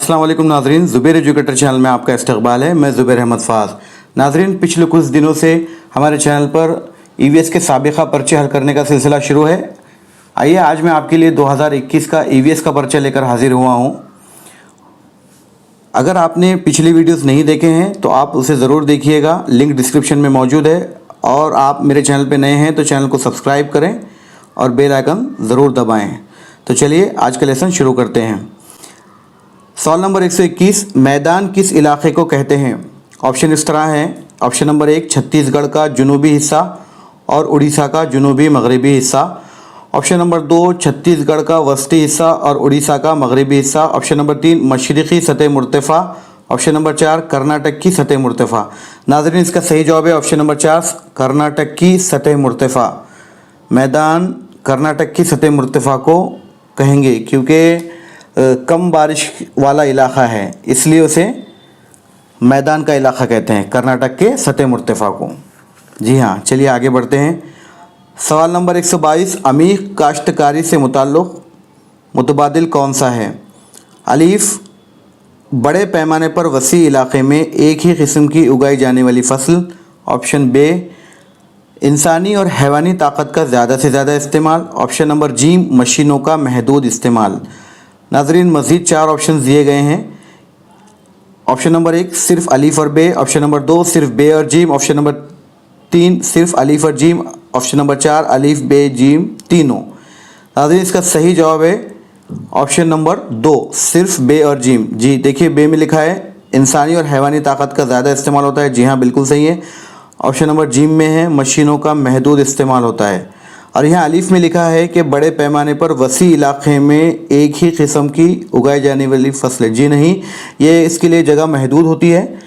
अस्सलाम वालेकुम नाजरीन, ज़ुबैर एजुकेटर चैनल में आपका इस्तकबाल है। मैं ज़ुबैर अहमद फ़ाज़। नाजरीन, पिछले कुछ दिनों से हमारे चैनल पर ईवीएस के साबिक़ा पर्चे हल करने का सिलसिला शुरू है। आइए आज मैं आपके लिए 2021 का ईवीएस का पर्चा लेकर हाजिर हुआ हूँ। अगर आपने पिछली वीडियोस नहीं देखे हैं तो आप उसे ज़रूर देखिएगा, लिंक डिस्क्रिप्शन में मौजूद है। और आप मेरे चैनल पर नए हैं तो चैनल को सब्सक्राइब करें और बेल आइकन ज़रूर दबाएँ। तो चलिए आज का लेसन शुरू करते हैं। सवाल नंबर 121, मैदान किस इलाके को कहते हैं? ऑप्शन इस तरह हैं। ऑप्शन नंबर 1, छत्तीसगढ़ का जुनूबी हिस्सा और उड़ीसा का जुनूबी मगरबी हिस्सा। ऑप्शन नंबर 2, छत्तीसगढ़ का वस्ती हिस्सा और उड़ीसा का मगरबी हिस्सा। ऑप्शन नंबर 3, मशरिक़ी सतह मुर्तफ़ा। ऑप्शन नंबर 4, कर्नाटक की सतह मुर्तफ़ा। नाज़रीन, इसका सही जवाब है ऑप्शन नंबर 4, कर्नाटक की सतह मुर्तफ़ा। मैदान कर्नाटक की सतह मुर्तफ़ा को कहेंगे क्योंकि कम बारिश वाला इलाका है, इसलिए उसे मैदान का इलाका कहते हैं, कर्नाटक के सतह मुर्तफ़ा को। जी हाँ, चलिए आगे बढ़ते हैं। सवाल नंबर 122, अमीर काश्तकारी से मुताल्लुक़ मुतबादिल कौन सा है? अलीफ, बड़े पैमाने पर वसी इलाके में एक ही किस्म की उगाई जाने वाली फसल। ऑप्शन बे, इंसानी और हैवानी ताकत का ज़्यादा से ज़्यादा इस्तेमाल। ऑप्शन नंबर जी, मशीनों का महदूद इस्तेमाल। नाज़रीन, मज़ीद 4 ऑप्शन दिए गए हैं। ऑप्शन नंबर 1, सिर्फ अलीफ और बे। ऑप्शन नंबर 2, सिर्फ बे और जीम। ऑप्शन नंबर 3, सिर्फ अलीफ और जीम। ऑप्शन नंबर 4, अलीफ बे जीम तीनों। नाज़रीन, इसका सही जवाब है ऑप्शन नंबर 2, सिर्फ बे और जीम। जी देखिए, बे में लिखा है इंसानी और हैवानी ताकत का ज़्यादा इस्तेमाल होता है। जी हाँ, बिल्कुल सही है। ऑप्शन नंबर जीम में है मशीनों का महदूद इस्तेमाल होता है। और यहाँ अलीफ में लिखा है कि बड़े पैमाने पर वसी इलाके में एक ही किस्म की उगाई जाने वाली फसलें। जी नहीं, ये इसके लिए जगह महदूद होती है,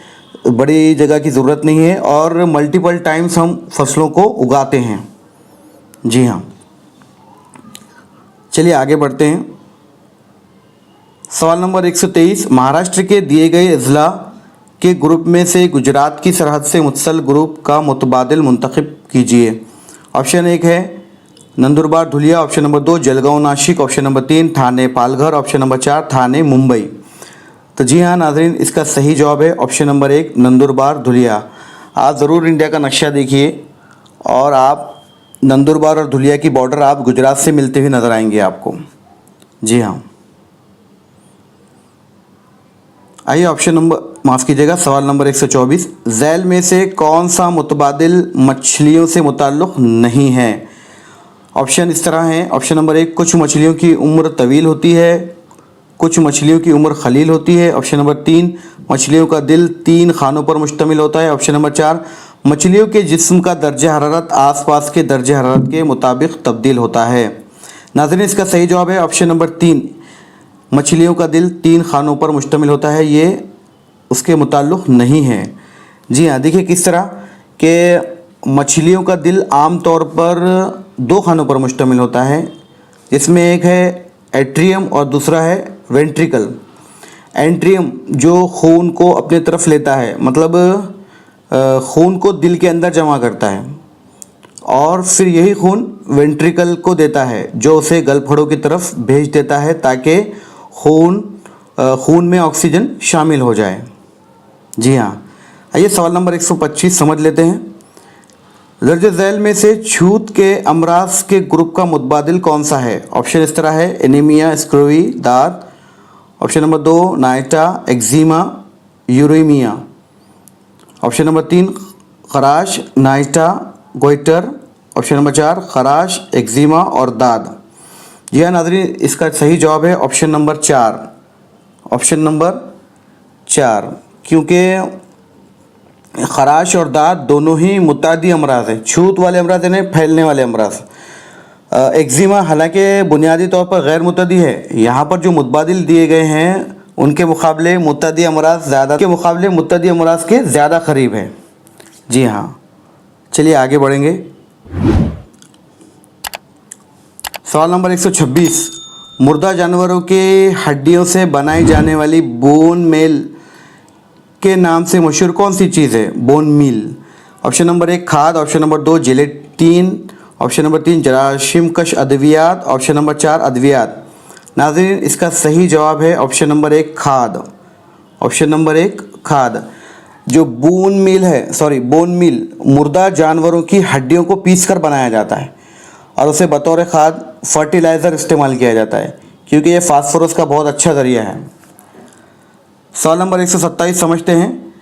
बड़ी जगह की ज़रूरत नहीं है और मल्टीपल टाइम्स हम फसलों को उगाते हैं। जी हाँ, चलिए आगे बढ़ते हैं। सवाल नंबर 123, महाराष्ट्र के दिए गए अज़ला के ग्रुप में से गुजरात की सरहद से मुत्सल ग्रुप का मुतबादिल मुंतखब कीजिए। ऑप्शन 1 है Nandurbar Dhulia. Option number 2, Jalgaon Nashik. Option number 3, Thane Palghar. Option number 4, Thane Mumbai. तो जी हाँ नाज़रीन, इसका सही जवाब है ऑप्शन नंबर 1, नंदुरबार धुलिया। आप ज़रूर इंडिया का नक्शा देखिए और आप नंदुरबार और धुलिया की बॉर्डर आप गुजरात से मिलते हुए नज़र आएंगे आपको। जी हाँ, आइए ऑप्शन नंबर माफ़ कीजिएगा, सवाल नंबर 124, झैल में से कौन सा मुतबादिल मछलियों से मुताल्लुक़ नहीं है? ऑप्शन इस तरह हैं। ऑप्शन नंबर 1, कुछ मछलियों की उम्र तवील होती है, कुछ मछलियों की उम्र खलील होती है। ऑप्शन नंबर 3, मछलियों का दिल 3 खानों पर मुश्तमिल होता है। ऑप्शन नंबर 4, मछलियों के जिस्म का दर्जा हरारत आसपास के दर्जा हरारत के मुताबिक तब्दील होता है। नाज़रीन, इसका सही जवाब है ऑप्शन नंबर 3, मछलियों का दिल 3 खानों पर मुश्तमिल होता है, ये उसके मुताल्लुक़ नहीं है। जी हाँ, देखिए किस तरह कि मछलियों का दिल आम तौर पर 2 खानों पर मुश्तमिल होता है, इसमें एक है एट्रियम और दूसरा है वेंट्रिकल। एट्रियम जो खून को अपने तरफ लेता है, मतलब खून को दिल के अंदर जमा करता है और फिर यही खून वेंट्रिकल को देता है जो उसे गलफड़ों की तरफ भेज देता है ताकि खून में ऑक्सीजन शामिल हो जाए। जी हाँ, आइए सवाल नंबर 125 समझ लेते हैं। दर्ज झैल में से छूत के अमराज के ग्रुप का मुतबादिल कौन सा है? ऑप्शन इस तरह है, एनीमिया, स्क्रोवी, दाद। ऑप्शन नंबर 2, नाइटा, एक्जिमा, यूरेमिया। ऑप्शन नंबर 3, खराश, नाइटा, गोइटर। ऑप्शन नंबर 4, खराश, एक्जिमा और दाद। जी हाँ नाज़रीन, इसका सही जवाब है ऑप्शन नंबर 4। ऑप्शन नंबर 4, क्योंकि खराश और दाद दोनों ही मुतादी अमराज हैं, छूत वाले अमराज यानी फैलने वाले अमराज। एक्जिमा हालांकि बुनियादी तौर पर गैर मुतादी है, यहाँ पर जो मुतबादिल दिए गए हैं उनके मुकाबले मुतादी अमराज के ज़्यादा करीब है। जी हाँ, चलिए आगे बढ़ेंगे। सवाल नंबर 126, मुर्दा जानवरों के हड्डियों से बनाई जाने वाली बोन मेल के नाम से मशहूर कौन सी चीज़ है? Bone meal. ऑप्शन नंबर 1, खाद। Option number 2, gelatin. Option number 3, जराशीम कश अद्वियात। Option number 4, अद्वियात। नाज़रीन इसका सही जवाब है ऑप्शन नंबर 1 खाद। ऑप्शन नंबर 1 खाद। जो बोन मील मुर्दा जानवरों की हड्डियों को पीसकर बनाया जाता है और उसे बतौर खाद फर्टिलाइज़र इस्तेमाल किया जाता है, क्योंकि ये फास्फोरस का बहुत अच्छा ज़रिया है। सवाल नंबर 127 समझते हैं।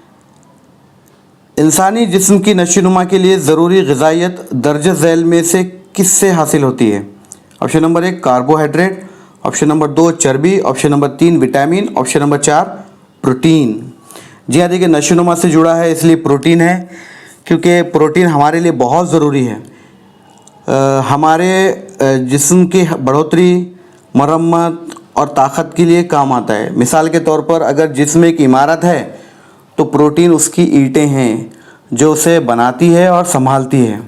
इंसानी जिस्म की नशोनुमा के लिए ज़रूरी ग़िज़ाइयत दर्ज झैल में से किससे हासिल होती है? Option number 1 carbohydrate, option number 2 चर्बी, option number 3 vitamin, option number 4 protein. जी हाँ, देखिए नशोनुमा से जुड़ा है इसलिए प्रोटीन है, क्योंकि प्रोटीन हमारे लिए बहुत ज़रूरी है। हमारे जिस्म की बढ़ोतरी, मरम्मत और ताकत के लिए काम आता है। मिसाल के तौर पर अगर जिस्म एक इमारत है तो प्रोटीन उसकी ईंटें हैं जो उसे बनाती है और संभालती है।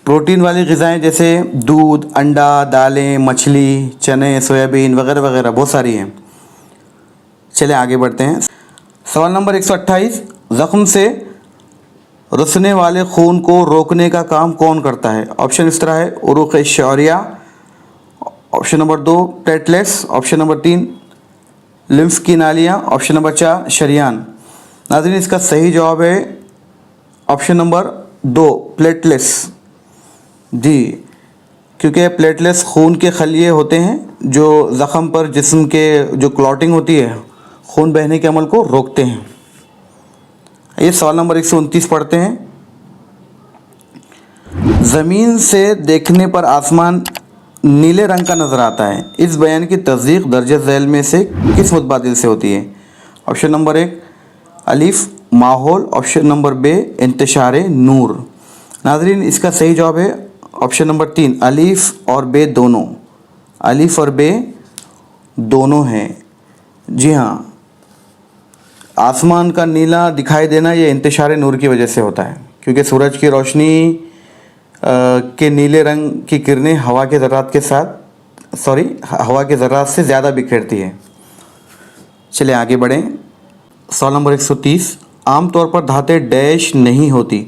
प्रोटीन वाली ग़िज़ाएँ जैसे दूध, अंडा, दालें, मछली, चने, सोयाबीन वगैरह वगैरह बहुत सारी हैं। चलिए आगे बढ़ते हैं। सवाल नंबर 128। ज़ख्म से रुसने वाले खून को रोकने का काम कौन करता है? ऑप्शन इस तरह है, उरुक़ शौरिया, option number 2 platelets, option number 3 lymph की नालियाँ, ऑप्शन नंबर 4 शरियान। नाज़रीन इसका सही जवाब है ऑप्शन नंबर 2 प्लेटलेट्स। जी, क्योंकि प्लेटलेट्स खून के खलिए होते हैं जो ज़ख़म पर जिस्म के जो क्लॉटिंग होती है, खून बहने के अमल को रोकते हैं। ये सवाल नंबर 129 पढ़ते हैं। ज़मीन से देखने पर आसमान नीले रंग का नज़र आता है, इस बयान की तस्दीक दर्ज झैल में से किस मुतबादिल से होती है? ऑप्शन नंबर 1 अलिफ माहौल, ऑप्शन नंबर बे इंतशार नूर। नाज़रीन इसका सही जवाब है ऑप्शन नंबर 3 अलिफ और बे दोनों। अलिफ और बे दोनों हैं। जी हाँ, आसमान का नीला दिखाई देना ये इंतशार नूर की वजह से होता है, क्योंकि सूरज की रोशनी के नीले रंग की किरणें हवा के ज़रात से ज़्यादा बिखेरती है। चलिए आगे बढ़ें। सवाल नंबर 130। आमतौर पर धातें डैश नहीं होती।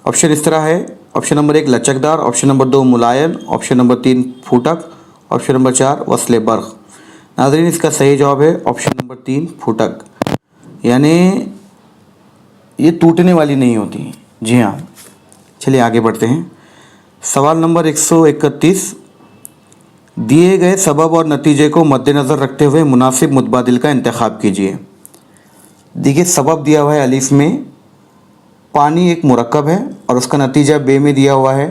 ऑप्शन इस तरह है, ऑप्शन नंबर 1 लचकदार, ऑप्शन नंबर 2 मुलायम, ऑप्शन नंबर 3 फूटक, ऑप्शन नंबर 4 वस्ले बर्क़। नाज़रीन इसका सही जवाब है ऑप्शन नंबर 3 फूटक, यानी ये टूटने वाली नहीं होती। जी हाँ, चलिए आगे बढ़ते हैं। सवाल नंबर 131। दिए गए सबब और नतीजे को मद्देनज़र रखते हुए मुनासिब मुतबादिल का इंतखाब कीजिए। देखिए सबब दिया हुआ है अलिफ में, पानी एक मुरक्कब है और उसका नतीजा बे में दिया हुआ है।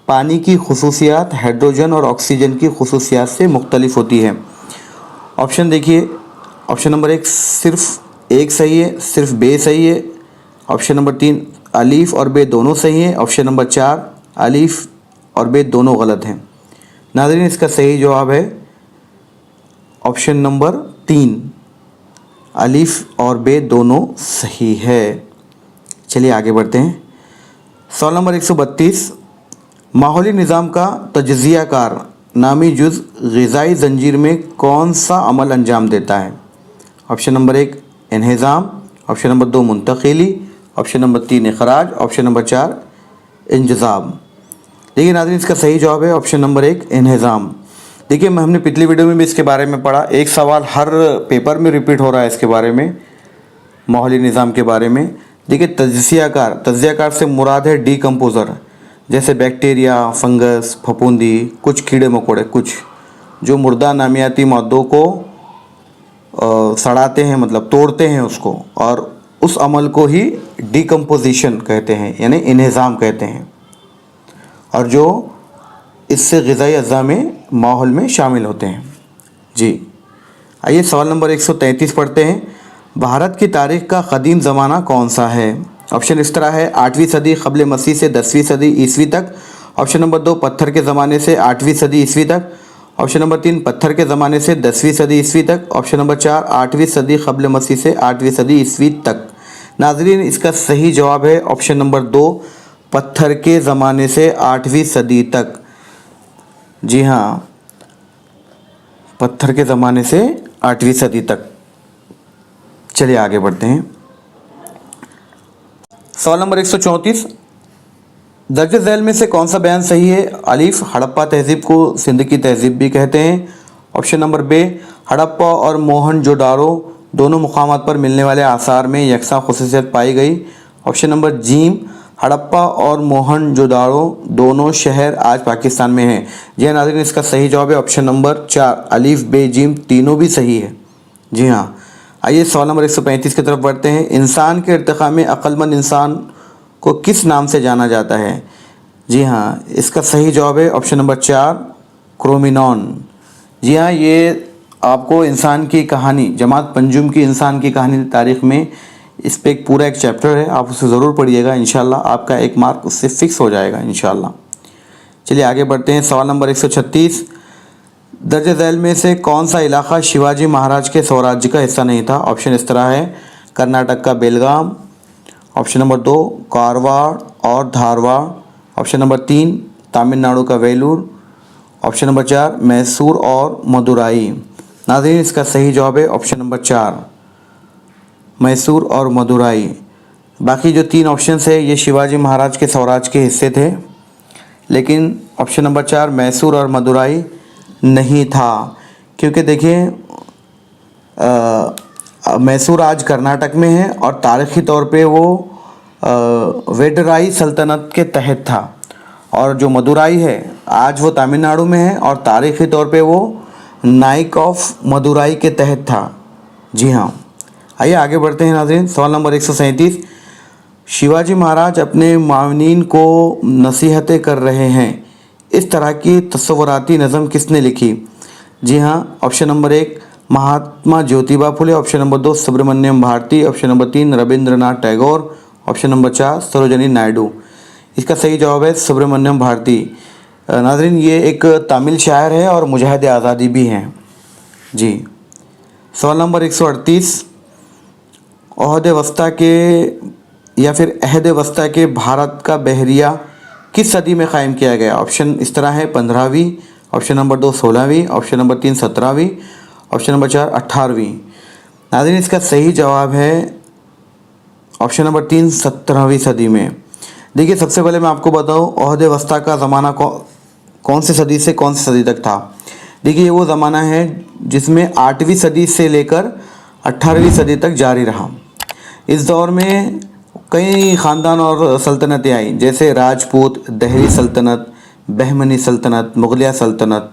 पानी की खुसूसियात हाइड्रोजन और ऑक्सीजन की खुसूसियात से मुख्तलिफ होती है। ऑप्शन देखिए, ऑप्शन नंबर 1 सिर्फ एक सही है, सिर्फ बे सही है। ऑप्शन नंबर 3 अलीफ और बे दोनों सही हैं। ऑप्शन नंबर 4 अलीफ और बे दोनों गलत हैं। नाज़रीन इसका सही जवाब है ऑप्शन नंबर 3 अलीफ और बे दोनों सही है। चलिए आगे बढ़ते हैं। सवाल नंबर 132। माहौली निज़ाम का तज्ज़ियाकार नामी जुज़ ग़िज़ाई ज़ंजीर में कौन सा अमल अंजाम देता है? ऑप्शन नंबर 1 इन्हिज़ाम, ऑप्शन नंबर 2 मुंतक़िली, ऑप्शन नंबर 3 इख़राज, ऑप्शन नंबर 4 इंजज़ाम। देखिए नाज़रीन इसका सही जवाब है ऑप्शन नंबर 1 इन्हिज़ाम। देखिए हमने पिछली वीडियो में भी इसके बारे में पढ़ा, एक सवाल हर पेपर में रिपीट हो रहा है इसके बारे में, माहौली निज़ाम के बारे में। देखिए तज्ज़ियाकार से मुराद है डीकम्पोज़र, जैसे बैक्टीरिया, फंगस, फफूंदी, कुछ कीड़े मकोड़े, कुछ जो मुर्दा नामियाती मादों को सड़ाते हैं, मतलब तोड़ते हैं उसको, और उस अमल को ही डीकम्पोजिशन कहते हैं, यानी इन्हिज़ाम कहते हैं, और जो इससे ग़िज़ाई अज़्ज़ा में माहौल में शामिल होते हैं। जी आइए सवाल नंबर 133 पढ़ते हैं। भारत की तारीख़ का क़दीम ज़माना कौन सा है? ऑप्शन इस तरह है, 8वीं सदी क़ब्ल मसीह से 10वीं सदी ईस्वी तक। ऑप्शन नंबर 2 पत्थर के ज़माने से 8वीं सदी ईस्वी तक। ऑप्शन नंबर 3 पत्थर के ज़माने से 10वीं सदी ईस्वी तक। ऑप्शन नंबर 4 8वीं सदी क़ब्ल मसीह से 8वीं सदी ईस्वी तक। नाज़रीन इसका सही जवाब है ऑप्शन नंबर 2 पत्थर के ज़माने से 8वीं सदी तक। जी हाँ, पत्थर के ज़माने से 8वीं सदी तक। चलिए आगे बढ़ते हैं। सवाल नंबर 134। दर्ज झैल में से कौन सा बयान सही है? अलिफ, हड़प्पा तहजीब को सिंध की तहजीब भी कहते हैं। ऑप्शन नंबर बे, हड़प्पा और मोहनजोदारो दोनों मुकामात पर मिलने वाले आसार में यकसा खुसूसियत पाई गई। ऑप्शन नंबर जीम, हड़प्पा और मोहनजोदारो दोनों शहर आज पाकिस्तान में हैं। जी हाँ नाज़रीन, इसका सही जवाब है ऑप्शन नंबर 4, अलिफ बे जीम तीनों भी सही है। जी हाँ। आइए सवाल नंबर 135 की तरफ बढ़ते हैं। इंसान के इर्तिक़ा में अक्लमंद इंसान को किस नाम से जाना जाता है? जी हाँ, इसका सही जवाब है ऑप्शन नंबर 4, क्रोमिनॉन। जी हाँ, ये आपको इंसान की कहानी, जमात पंजुम की इंसान की कहानी तारीख़ में, इस पर एक पूरा एक चैप्टर है, आप उसे ज़रूर पढ़िएगा। इंशाल्लाह आपका एक मार्क उससे फ़िक्स हो जाएगा इंशाल्लाह। चलिए आगे बढ़ते हैं। सवाल नंबर 136, दर्ज झैल में से कौन सा इलाका शिवाजी महाराज के स्वराज्य का हिस्सा नहीं था? ऑप्शन इस तरह है, कर्नाटक का बेलगाम, ऑप्शन नंबर 2 कारवाड़ और धारवाड़, ऑप्शन नंबर 3 तमिलनाडु का वेलूर, ऑप्शन नंबर 4 मैसूर और मदुराई। नाज़रीन, इसका सही जवाब है ऑप्शन नंबर 4, मैसूर और मदुराई। बाकी जो 3 ऑप्शंस है ये शिवाजी महाराज के स्वराज के हिस्से थे, लेकिन ऑप्शन नंबर 4 मैसूर और मदुराई नहीं था, क्योंकि देखिए मैसूर आज कर्नाटक में है और तारीख़ी तौर पे वो वेडराई सल्तनत के तहत था, और जो मदुराई है आज वो तमिलनाडु में है और तारीख़ी तौर पे वो नाइक ऑफ मदुराई के तहत था। जी हाँ। आइए आगे बढ़ते हैं नाज़रीन। सवाल नंबर 137, शिवाजी महाराज अपने मावनीन को नसीहतें कर रहे हैं, इस तरह की तस्वुराती नज़म किसने लिखी? जी हाँ, option number 1 Mahatma Jyotiba Phule, option number 2 Subramaniam Bharati, option number 3 Rabindranath Tagore, option number 4 Sarojini Naidu. इसका सही जवाब है सुब्रमण्यम भारती। नाज़रीन, ये एक तमिल शायर है और मुजाहिद आज़ादी भी हैं। जी। सवाल नंबर 138, ओहद वस्ता के या फिर अहद वस्ता के भारत का बहरिया किस सदी में क़ायम किया गया? ऑप्शन इस तरह है, 15वीं, ऑप्शन नंबर 2 16वीं, ऑप्शन नंबर 3 17वीं, ऑप्शन नंबर 4 18वीं। नाज़रीन, इसका सही जवाब है ऑप्शन नंबर 3 17वीं सदी में। देखिए, सबसे पहले मैं आपको बताऊं ओहद वस्ता का ज़माना कौन सी सदी से कौन सी सदी तक था। देखिए, ये वो ज़माना है जिसमें 8वीं सदी से लेकर 18वीं सदी तक जारी रहा। इस दौर में कई ख़ानदान और सल्तनतें आईं, जैसे राजपूत, दहली सल्तनत, बहमनी सल्तनत, मुग़लिया सल्तनत।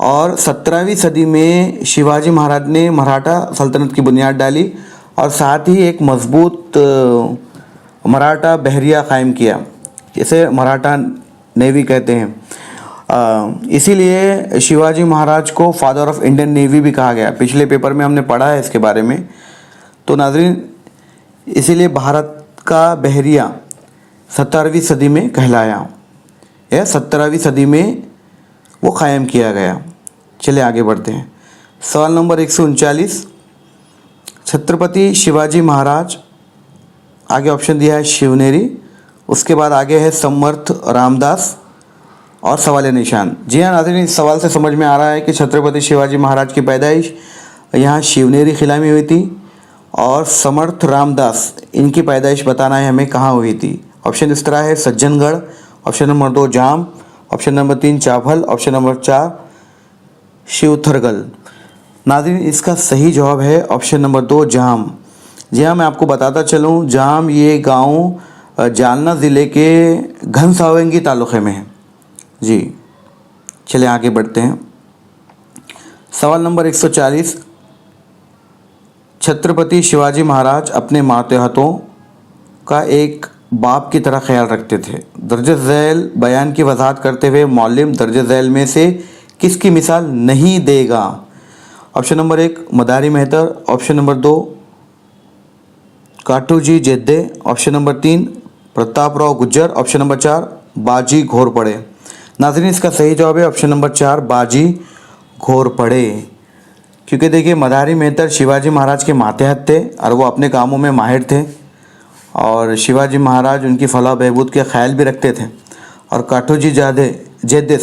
और 17वीं सदी में शिवाजी महाराज ने मराठा सल्तनत की बुनियाद डाली और साथ ही एक मजबूत मराठा बहरिया क़ायम किया, जिसे मराठा नेवी कहते हैं। इसीलिए शिवाजी महाराज को फादर ऑफ इंडियन नेवी भी कहा गया। पिछले पेपर में हमने पढ़ा है इसके बारे में। तो नाज़रीन, इसीलिए भारत का बहरिया 17वीं सदी में कहलाया, या 17वीं सदी में वो क़ायम किया गया। चलिए आगे बढ़ते हैं। सवाल नंबर 139, छत्रपति शिवाजी महाराज, आगे ऑप्शन दिया है शिवनेरी, उसके बाद आगे है समर्थ रामदास और सवाल निशान। जी हाँ नाज़रीन, इस सवाल से समझ में आ रहा है कि छत्रपति शिवाजी महाराज की पैदाइश यहाँ शिवनेरी किला में हुई थी और समर्थ रामदास, इनकी पैदाइश बताना है हमें कहाँ हुई थी। ऑप्शन इस तरह है, सज्जनगढ़, ऑप्शन नंबर 2 जाम, ऑप्शन नंबर 3 चाभल, ऑप्शन नंबर 4 शिवथरगल। नाज़रीन, इसका सही जवाब है ऑप्शन नंबर 2 जाम। जी हाँ, मैं आपको बताता चलूँ, जाम ये गांव जालना ज़िले के घनसावंगी तालुक़े में है। जी, चलिए आगे बढ़ते हैं। सवाल नंबर 140, छत्रपति शिवाजी महाराज अपने मातहतों का एक बाप की तरह ख्याल रखते थे। दर्ज झैल बयान की वजाहत करते हुए मौलिम दर्ज झैल में से किसकी मिसाल नहीं देगा? Option number 1 Madari Mehtar, option number 2 Kanhoji Jedhe, option number 3 Prataprao Gujar, option number 4 Baji Ghorpade. नाज़रीन, इसका सही जवाब है ऑप्शन नंबर 4 बाजी घोरपड़े। क्योंकि देखिए, मदारी मेहतर शिवाजी महाराज के मातहत थे और वो अपने कामों में माहिर थे और शिवाजी महाराज उनकी फलाह बहबूद के ख्याल भी रखते थे। और काटूजी जेद्दे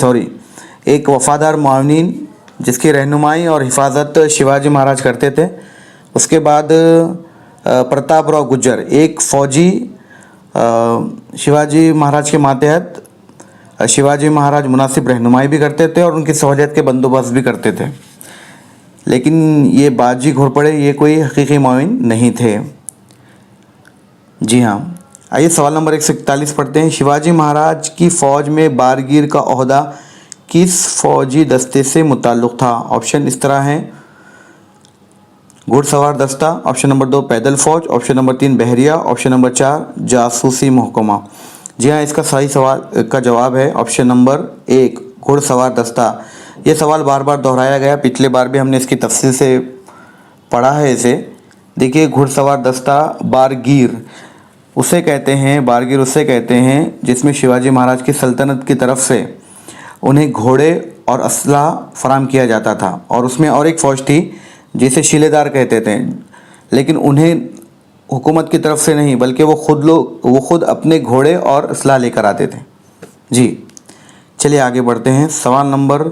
एक वफ़ादार मुआविन जिसकी रहनुमाई और हिफाजत शिवाजी महाराज करते थे। उसके बाद प्रतापराव गुज्जर एक फ़ौजी शिवाजी महाराज के मातहत शिवाजी महाराज मुनासिब रहनुमाई भी करते थे और उनकी सहूलियत के बंदोबस्त भी करते थे, लेकिन ये बाजी घोरपड़े ये कोई हकीकी मुआविन नहीं थे। जी हाँ, आइए सवाल नंबर 141 पढ़ते हैं। शिवाजी महाराज की फ़ौज में बारगीर का ओहदा किस फौजी दस्ते से मुताल्लुक़ था? ऑप्शन इस तरह हैं: घुड़सवार दस्ता, ऑप्शन नंबर 2 पैदल फ़ौज, ऑप्शन नंबर 3 बहरिया, ऑप्शन नंबर 4 जासूसी महकमा। जी हाँ, इसका सही सवाल का जवाब है ऑप्शन नंबर 1 घुड़सवार दस्ता। ये सवाल बार बार दोहराया गया, पिछले बार भी हमने इसकी तफसील से पढ़ा है इसे। देखिए, घुड़सवार दस्ता बारगीर उसे कहते हैं, बारगीर उसे कहते हैं जिसमें शिवाजी महाराज की सल्तनत की तरफ से उन्हें घोड़े और असलहा फराम किया जाता था, और उसमें और एक फ़ौज थी जिसे शिलेदार कहते थे, लेकिन उन्हें हुकूमत की तरफ से नहीं बल्कि वो खुद अपने घोड़े और असलहा लेकर आते थे। जी, चलिए आगे बढ़ते हैं। सवाल नंबर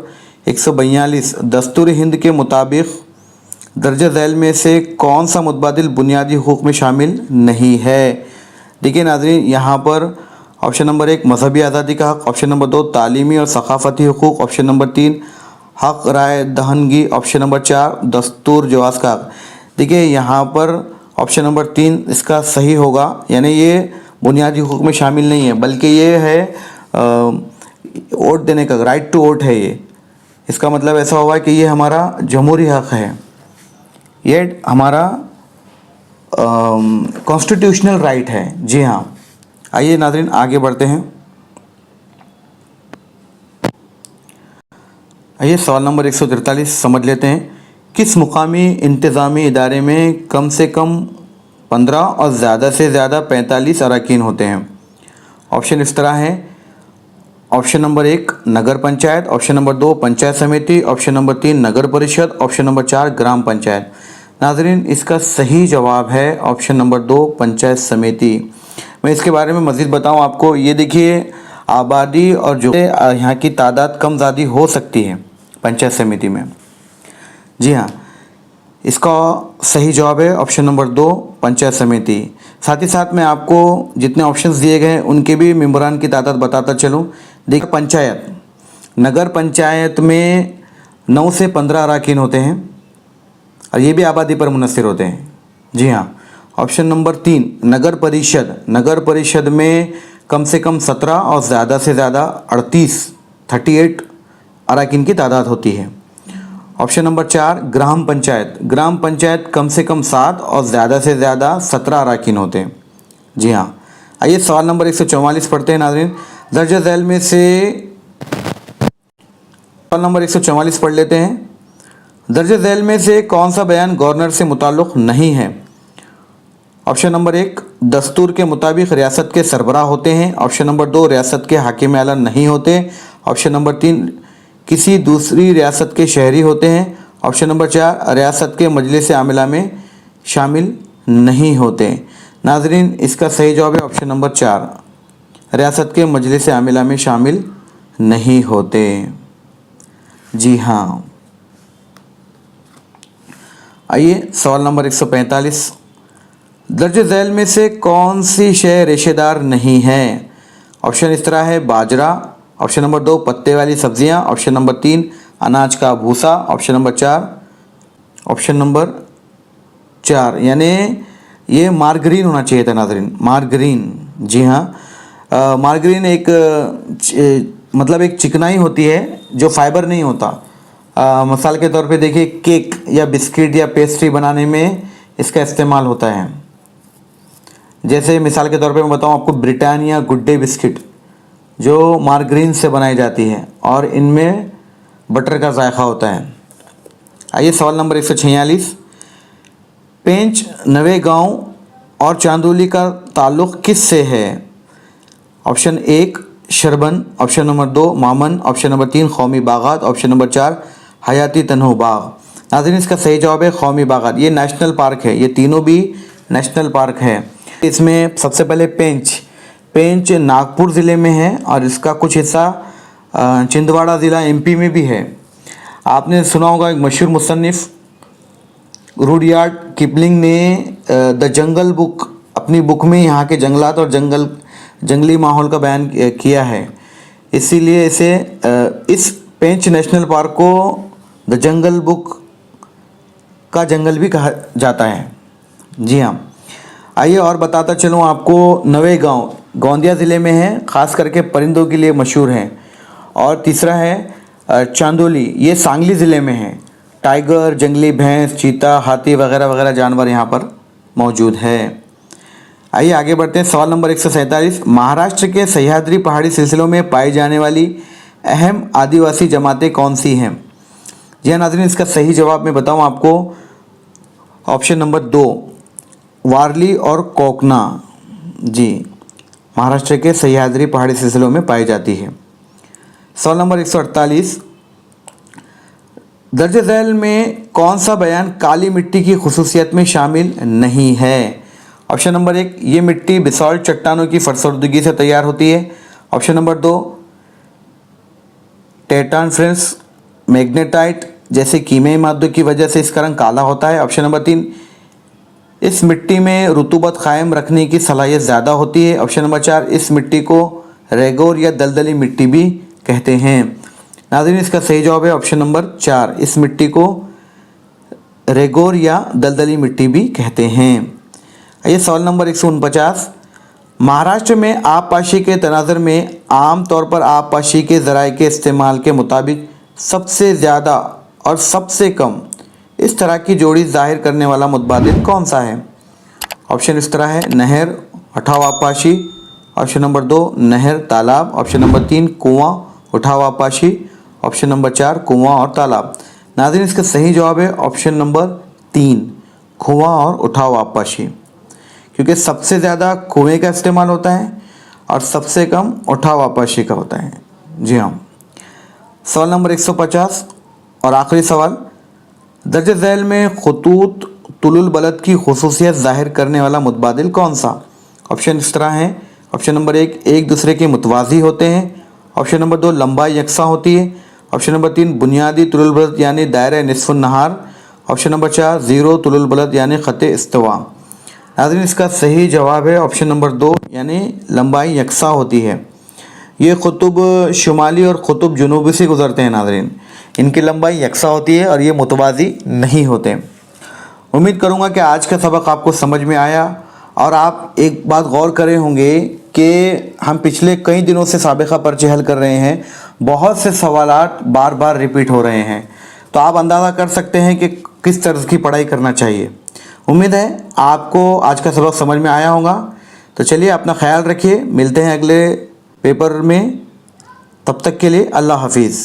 142, दस्तूर हिंद के मुताबिक दर्ज झैल में से कौन सा मुतबादिल बुनियादी हुकूक में शामिल नहीं है? देखिए नाज़रीन, यहाँ पर ऑप्शन नंबर 1 मजहबी आज़ादी का हक़, ऑप्शन नंबर 2 तालीमी और सकाफ़ती हुकूक, ऑप्शन नंबर 3 हक़ राय दहनगी, ऑप्शन नंबर 4 दस्तूर जवाज़ का हक़। देखिए, यहाँ पर ऑप्शन नंबर 3 इसका सही होगा, यानी ये बुनियादी हुकूक में शामिल नहीं है, बल्कि ये है वोट देने का, राइट टू वोट है ये। इसका मतलब ऐसा होगा कि ये हमारा जमहूरी हक़ है, ये हमारा कॉन्स्टिट्यूशनल राइट है। जी हाँ, आइए नाज़रीन आगे बढ़ते हैं। आइए सवाल नंबर 143 समझ लेते हैं। किस मुकामी इंतज़ामी इदारे में कम से कम 15 और ज़्यादा से ज़्यादा 45 अरकान होते हैं? ऑप्शन इस तरह हैं: ऑप्शन नंबर 1 नगर पंचायत, ऑप्शन नंबर 2 पंचायत समिति, ऑप्शन नंबर 3 नगर परिषद, ऑप्शन नंबर 4 ग्राम पंचायत। नाज़रीन, इसका सही जवाब है ऑप्शन नंबर 2 पंचायत समिति। मैं इसके बारे में मज़ीद बताऊं आपको। ये देखिए, आबादी और जो यहाँ की तादाद कम ज़्यादा हो सकती है पंचायत समिति में। जी हाँ, इसका सही जवाब है ऑप्शन नंबर 2 पंचायत समिति। साथ ही साथ मैं आपको जितने ऑप्शंस दिए गए हैं उनके भी मेंबरान की तादाद बताता चलूँ। देखिए, पंचायत, नगर पंचायत में 9 से 15 अरकान होते हैं और ये भी आबादी पर मुनहसर होते हैं। जी हाँ, ऑप्शन नंबर 3 नगर परिषद, नगर परिषद में कम से कम 17 और ज़्यादा से ज़्यादा 38 अरकान की तादाद होती है। ऑप्शन नंबर 4 ग्राम पंचायत, ग्राम पंचायत कम से कम 7 और ज़्यादा से ज़्यादा 17 अरकान होते हैं। जी हाँ, आइए सवाल नंबर 144 पढ़ते हैं नाज़रीन। दर्ज झैल में से सवाल नंबर 144 पढ़ लेते हैं। दर्ज झैल में से कौन सा बयान गवर्नर से मुताल्लिक़ नहीं है? ऑप्शन नंबर 1 दस्तूर के मुताबिक रियासत के सरबराह होते हैं, ऑप्शन नंबर 2 रियासत के हाकिम आला नहीं होते, ऑप्शन नंबर 3 किसी दूसरी रियासत के शहरी होते हैं, ऑप्शन नंबर 4 रियासत के मजलिस आमिला में शामिल नहीं होते। नाज़रीन, इसका सही जवाब है ऑप्शन नंबर 4 रियासत के मजलिस आमिला में शामिल नहीं होते। जी हाँ, आइए सवाल नंबर 145। दर्ज झैल में से कौन सी शय रेशेदार नहीं है? ऑप्शन इस तरह है: बाजरा, ऑप्शन नंबर 2 पत्ते वाली सब्जियां, ऑप्शन नंबर 3 अनाज का भूसा, ऑप्शन नंबर 4 यानी ये मार्गरीन होना चाहिए था नाज़रीन, मार्गरीन। जी हाँ, मार्गरीन एक मतलब एक चिकनाई होती है जो फाइबर नहीं होता। मिसाल के तौर पे देखिए, केक या बिस्किट या पेस्ट्री बनाने में इसका इस्तेमाल होता है। जैसे मिसाल के तौर पे मैं बताऊं आपको, ब्रिटानिया गुड डे बिस्किट जो मार्गरीन से बनाई जाती है और इनमें बटर का जायका होता है। आइए सवाल नंबर 146। पेंच, नवेगांव और चांदोली का ताल्लुक़ किस से है? ऑप्शन 1 शरबन, ऑप्शन नंबर 2 मामन, ऑप्शन नंबर 3 कौमी बागात, ऑप्शन नंबर 4 हयाती तन्हो बाग। नाज़रीन, इसका सही जवाब है कौमी बागात। ये नेशनल पार्क है, ये तीनों भी नेशनल पार्क है। इसमें सबसे पहले पेंच नागपुर ज़िले में है और इसका कुछ हिस्सा छिंदवाड़ा ज़िला MP में भी है। आपने सुना होगा एक मशहूर मुसन्निफ़ रुडयार्ड किपलिंग ने द जंगल बुक अपनी बुक में यहाँ के जंगलात और जंगली माहौल का बयान किया है, इसीलिए इसे इस पेंच नेशनल पार्क को द जंगल बुक का जंगल भी कहा जाता है। जी हाँ, आइए और बताता चलूँ आपको। नवेगांव गोंदिया ज़िले में है, ख़ास करके परिंदों के लिए मशहूर है। और तीसरा है चांदोली, ये सांगली ज़िले में है। टाइगर, जंगली भैंस, चीता, हाथी वगैरह वगैरह जानवर यहाँ पर मौजूद है। आइए आगे बढ़ते हैं। सवाल नंबर 147, महाराष्ट्र के सह्याद्री पहाड़ी सिलसिलों में पाई जाने वाली अहम आदिवासी जमातें कौन सी हैं? जी हाँ नाज़रीन, इसका सही जवाब मैं बताऊँ आपको, ऑप्शन नंबर 2 वारली और कोकना। जी, महाराष्ट्र के सह्याद्री पहाड़ी सिलसिलों में पाई जाती है। सवाल नंबर 148, दर्ज झैल में कौन सा बयान काली मिट्टी की खुसूसियत में शामिल नहीं है? ऑप्शन नंबर 1, ये मिट्टी बेसाल्ट चट्टानों की फरसुर्दगी से तैयार होती है। ऑप्शन नंबर 2, टेटानफ्रेंस मैग्नेटाइट जैसे कीमियाई मादों की वजह से इसका रंग काला होता है। ऑप्शन नंबर 3, इस मिट्टी में रुतूबत कायम रखने की सलाहियत ज़्यादा होती है। ऑप्शन नंबर 4, इस मिट्टी को रेगोर या दलदली मिट्टी भी कहते हैं। नाज़रीन, इसका सही जवाब है ऑप्शन नंबर 4, इस मिट्टी को रेगोर या दलदली मिट्टी भी कहते हैं। ये सवाल नंबर 149, महाराष्ट्र में आबपाशी के तनाज़र में आम तौर पर आबपाशी के ज़राए के इस्तेमाल के मुताबिक सबसे ज़्यादा और सबसे कम इस तरह की जोड़ी ज़ाहिर करने वाला मुतबादिल कौन सा है? ऑप्शन इस तरह है, नहर, उठाव आबपाशी। ऑप्शन नंबर 2, नहर तालाब। ऑप्शन नंबर 3, कुआं उठाव आबपाशी। ऑप्शन नंबर 4, कुआं और तालाब। नाज़रीन, इसका सही जवाब है ऑप्शन नंबर 3, कुआं और उठाव आबपाशी, क्योंकि सबसे ज़्यादा कुएं का इस्तेमाल होता है और सबसे कम उठाव आबपाशी का होता है। जी हाँ। सवाल नंबर 150 और आखिरी सवाल, दर्ज झैल में खतूत तुलुल बलद की खुसूसियत ज़ाहिर करने वाला मुतबादिल कौन सा? ऑप्शन इस तरह हैं। ऑप्शन नंबर 1, एक दूसरे के मुतवाज़ी होते हैं। ऑप्शन नंबर 2, लंबाई यकसा होती है। ऑप्शन नंबर 3, बुनियादी तुलुल बलद यानी दायरा निस्फ़ुन नहार। ऑप्शन नंबर 4, ज़ीरो तुलुल बलद यानी ख़त इस्तिवा। नाज़रीन, इसका सही जवाब है ऑप्शन नंबर 2, यानी लंबाई यकसा होती है। ये क़ुतुब शुमाली और क़ुतुब जुनूबी से गुज़रते हैं। नाज़रीन, इनकी लंबाई यकसा होती है और ये मुतवाज़ी नहीं होते। उम्मीद करूँगा कि आज का सबक आपको समझ में आया और आप एक बात गौर करे होंगे कि हम पिछले कई दिनों से साबिक़ा पर्चे हल कर रहे हैं, बहुत से सवालात बार बार रिपीट हो रहे हैं, तो आप अंदाज़ा कर सकते हैं कि किस तर्ज़ की पढ़ाई करना चाहिए। उम्मीद है आपको आज का सबक समझ में आया होगा। तो चलिए, अपना ख्याल रखिए, मिलते हैं अगले पेपर में। तब तक के लिए अल्लाह हाफिज़।